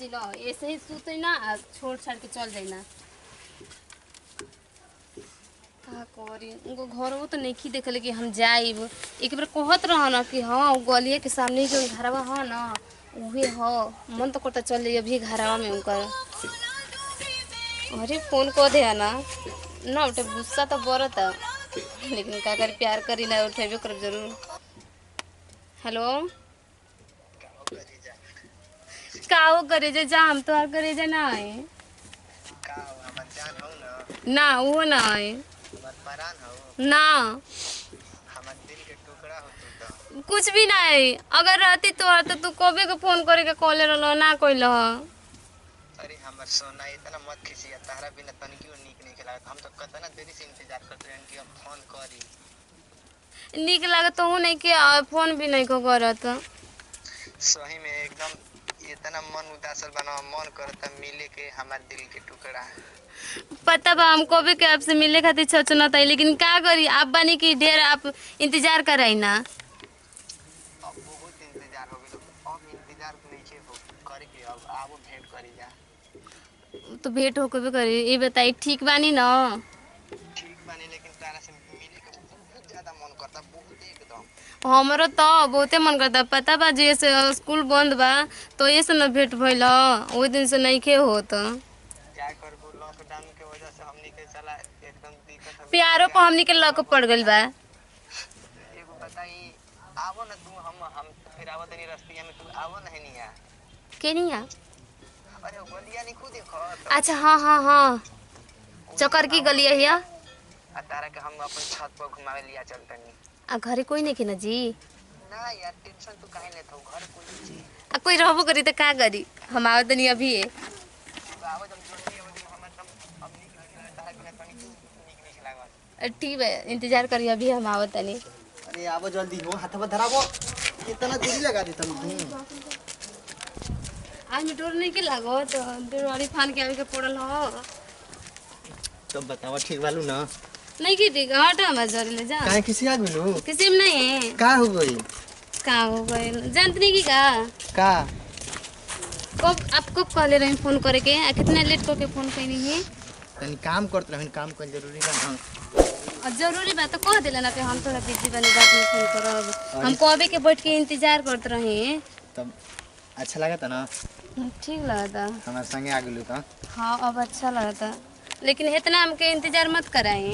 जी लो ऐसे ही सुते ना छोड़ छाड़ के चल जाई ना का करी उनको घर वो तो नहीं देखले कि हम जाइब एक बार कहत रह ना कि हाँ गलिए के सामने जो घरवा हो ना उहे हो मन तो करता चल जाइए अभी घरवा में उनकर अरे फोन को दे ना ना उठे गुस्सा तो बरता लेकिन का कर प्यार करी ना उठेबे कर जरूर। हेलो काहो करे जे जा हम तो करे जे ना है ना वो ना है ना कुछ भी नहीं अगर रहती तो तू कबे के फोन करे के कॉल रहलो ना कोइल अरे हमर सोना इतना मत खिसिया तारा बिना तनिकियो नीक नहीं लागत हम तो कतना देरी से इंतजार करते रहन कि हम फोन करी नीक लागत तो नहीं कि फोन भी नहीं को करत सही में एकदम इतना मन उदासल बना मन करता मिले के हमार दिल के टुकड़ा पता बा हम कबे के आपसे मिले खातिर सोचना था लेकिन का करी आप बनी कि ढेर आप इंतजार कराई ना अब बहुत इंतजार हो गइल अब इंतजार नहीं छे हो करे के अब आवो भेंट करी जा तो भेंट हो कबे करी ये बताई ठीक बानी ना ठीक बानी लेकिन तारा से मिले के बहुत ज्यादा मन करता बहुत एकदम हमारो तो बहुते मन करता पता बा जैसे स्कूल बंद बा तो ये से न भेंट भइल ओइ दिन से नइखे होत क्या करबो लॉकडाउन के वजह से हमनी के चला एकदम दिक्कत हो प्यारो पर हमनी के लक पड़ गइल बा एगो बताई आवो ना तू हम फिर आवो तनी रस्तिया में तू आवो ना हेनिया केनिया अरे वो गलिया नहीं खुद देखो अच्छा हाँ हाँ हाँ चकर की गली है या आ तारा के हम अपन छत पर घुमावे लिया चलतनी आ घरे कोई नहीं ना जी ना यार टेंशन तू काहे लेत हो घर कोई छी आ कोई रहबो करी तो का करी हम आवत नहीं अभी तू आवो जब जल्दी आवो दिन हम एकदम अब निक लगे तारा बिना तनी निक नहीं लागत ठीक है इंतजार करी अभी हम आवत नहीं अरे आवो जल्दी हो हाथ में धराबो कितना देरी लगा दी तुम आज में डोर नहीं के लागो तो डोरवारी फान के आवे के पड़ल हो तब बतावा ठीक बालू ना नहीं की ठीक हट हम जर ले जा काहे किसी आदमी नु किसी में नहीं है का हो गई का हो गए जानते की का कब आप कब कहले रही फोन करे के आ कितना लेट करके फोन कइनी है तनी काम करत रहन काम कर जरूरी बा हां और जरूरी बात तो कह दिला ना कि हम थोड़ा बिजी बनी बात में फोन करब हम कबे के बैठ के इंतजार करत रहे तब अच्छा लगा था ना ठीक लगता हमारे संगे आ गेलू तो हाँ अब अच्छा लगता लेकिन इतना हमके इंतजार मत कराई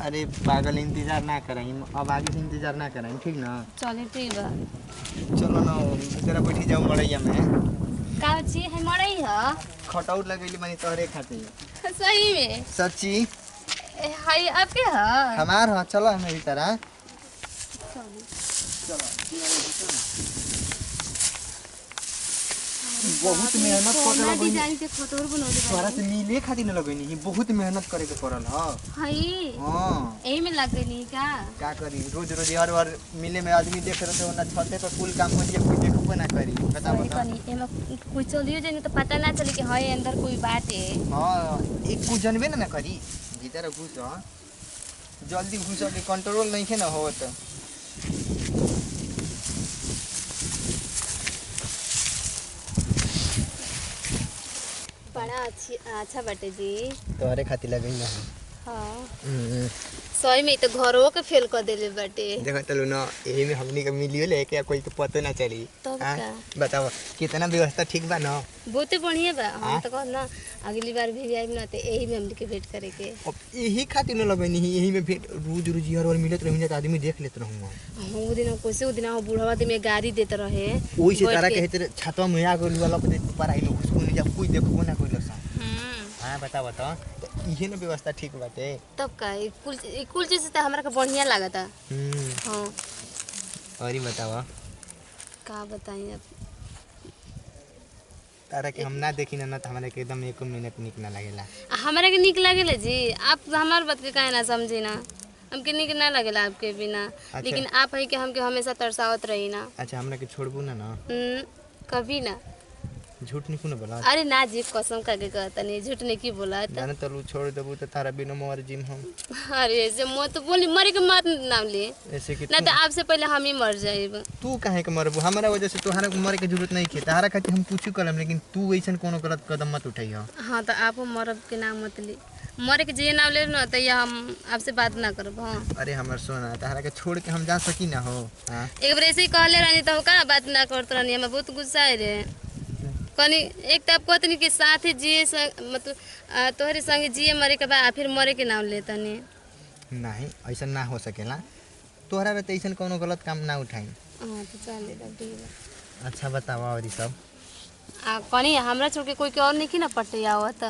अरे पागल इंतजार ना कराई अब आगे से इंतजार ना कराई ठीक ना चलिए ठीक बा चलो ना तेरा बैठी जाओ मड़ैया में का ची है मरई ह खटौट लगैली मानी तोहरे खातिर सही में सच्ची हाय आपके ह हमार हां चलो मेरी तरह बहुत मेहनत कर ना लगनी डिजाइन के खतौर बनौले तोरा से मिले खातिर न लगनी बहुत मेहनत करे के पड़ल ह हाय हां एही में लग गई का करी रोज रोज हर बार मिले में आदमी देख रहे थे ना छते पर कुल काम करिए कोई देखबो ना करी बता बता एमे कोई चलियो जानी तो पता ना चले कि हाय अंदर कोई बाटे हां एक कुछ जनबे ना करी भीतर घुस जल्दी घुस के कंट्रोल नहीं है ना होत बड़ा अच्छा बाटे जी तोहरे खातिर लगई ना हाँ सही में तो घरों के फेल कर देले बाटे देखो चलो ना यही में हमनी के मिलियो लेके कोई के पता ना चली तब का बताओ कितना व्यवस्था ठीक बा ना बहुते बढ़िया बा हम तो कहल ना अगली बार भी आइब ना तो यही में हमनी के वेट करे के अब यही खातिर न लगनी यही में भेंट रोज रोज हर बार मिलत रही आदमी देख लेत रहूं वो दिन कैसे वो दिन बूढ़वा दिन में गाड़ी देते रहे ओई से तारा के हेते छतवा में आ गेल वाला पे पढ़ाई में घुसको नहीं जा कोई देखबो ना कोई लसा हां बता तो इहे न व्यवस्था ठीक बाटे तब का कुल चीज से तो हमरा के बढ़िया लागता हां और ही बतावा का बताई अब तारा के हम ना देखी ना तो हमरा के एकदम एको मिनट निक ना लागेला हमरा के निक लागेला जी आप हमार बात के काहे ना समझी ना हमके निक ना लगेला आपके बिना अच्छा। लेकिन आप है कि हमके हमेशा तरसावत रही ना अच्छा हमरा के छोड़बू ना ना कभी ना झूठ नहीं बोला अरे ना जी कसम करके कहता नहीं झूठ नहीं की बोला जाने तलू छोड़ देबू तो तारा बिना मोर जिम हम अरे ऐसे मैं तो बोली मरे के मत नाम ले ऐसे कि ना तो आपसे पहले हम ही मर जाएब तू काहे के मरबू हमारा वजह से तोहरा के मरे के जरूरत नहीं है तारा खातिर हम कुछ करम लेकिन तू ऐसन कोनो गलत कदम मत उठाइयो हाँ तो आप मरब के नाम मत ली मरे के जे नाम ले ना तो ये हम आपसे बात ना करब हाँ अरे हमर सोना तारा के छोड़ के हम जा सकी ना हो हां एक बार ऐसे ही कहले रहनी तो का बात ना करत रहनी हमें बहुत गुस्सा है रे कनी एक तो आप कहतनी के साथ ही जिए मतलब तोहरे संगे जिए मरे के बाद फिर मरे के नाम लेतनी नहीं ऐसा ना हो सकेला तोहरा रे ऐसन कोनो गलत काम ना उठाई हाँ तो चल तब ठीक है अच्छा बताओ और ई सब कनी हमरा छोड़ के कोई के और नहीं की ना पटे आवत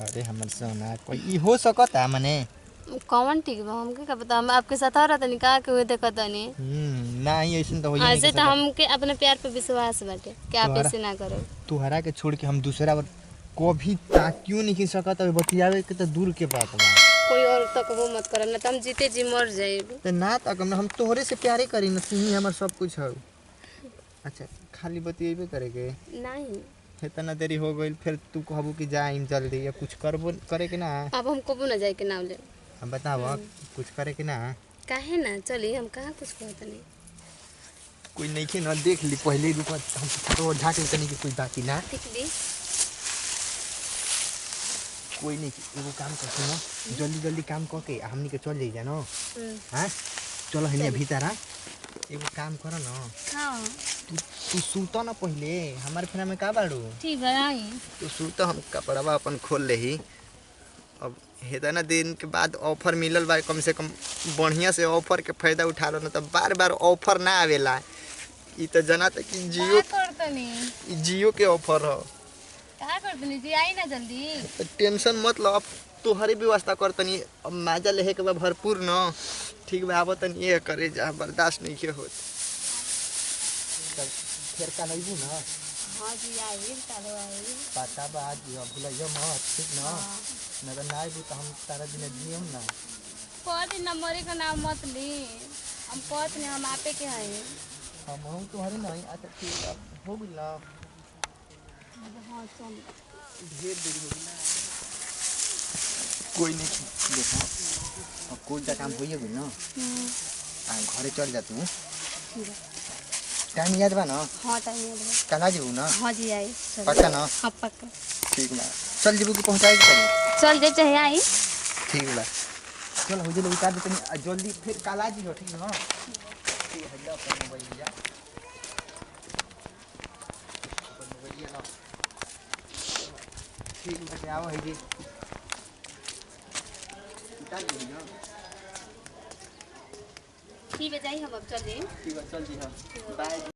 अरे हमर सोना कोई ई हो सकता माने कौन ठीक बा हमके का पता हम आपके साथ आ रहतनी का के हुए देखतनी नहीं ऐसन तो होई ऐसे तो हमके अपने प्यार पे विश्वास बाटे कि आप ऐसे ना करो तोहरा के छोड़ के हम दूसरा बार कभी ताकियो नहीं सकत अब बतियावे के तो दूर के बात बा कोई और तक वो मत करब ना तो हम जीते जी मर जाएब ते ना तक हम तोहरे से प्यारे करी ना तू ही हमर सब कुछ हो अच्छा खाली बतियेबे करे के नहीं इतना देरी हो गई फिर तू कहबू कि जाइम जल्दी या कुछ करबो करे के ना अब हम कबू ना जाए के नाम ले हम बताओ कुछ करे के ना काहे ना चली हम कहाँ कुछ कहत नहीं कोई नहीं के ना देख ली पहले रुक हम तो झाके तनी के कोई बाकी ना ठीक ली कोई नहीं एगो काम कर सुनो जल्दी जल्दी काम क के हमनी के चल जाई जानो हां चलो हने भीतर आ एगो काम कर ना हाँ तू सूतो ना पहले हमारे फेरा में का बाड़ू ठीक है आई तू सूतो हम कपड़वा अपन खोल लेही अब हेतना दिन के बाद ऑफर मिलल बा कम से कम बढ़िया से ऑफर के फायदा उठा लो ना तो बार बार ऑफर ना आवेला ई तो जाना त कि जियो करतनी ई जियो के ऑफर हो का करतनी जी आई ना जल्दी तो टेंशन मत लो अब तोहरी व्यवस्था करतनी अब मजा लेहे के बा भरपूर न ठीक बा आबो तनी ये करे जा बर्दाश्त नहीं के होत फिर का लइबू ना हां जी आई कालो आई पता बा आज भुलाइयो मत ठीक न न तो ना आइबू तो हम तारा दिन जियो ना कहती नंबर का नाम मत ली हम कहत नहीं हम आपे के हैं हम तोहरे नहीं अच्छा ठीक है हो गेल ना हाँ चल ढेर देरी हो गई ना कोई नहीं देखा अब कोई का काम होइए गई ना घरे चल जा तू ठीक है टाइम याद बा ना हाँ टाइम याद बा कल आ जेबू ना हाँ जी आई पक्का ना हाँ पक्का ठीक बा चल जेबू कि पहुंचाई के चल दे चाहे आई ठीक बा चल हो जल्दी उतार दे तनी जल्दी फिर कल आ जी हो ठीक ना ठीक है ला अपन मोबाइल लिया अपन मोबाइल लिया ना ठीक बा आओ है जी उतार दे ना ठीक है जाई हम अब चल दें ठीक है चल जी हां बाय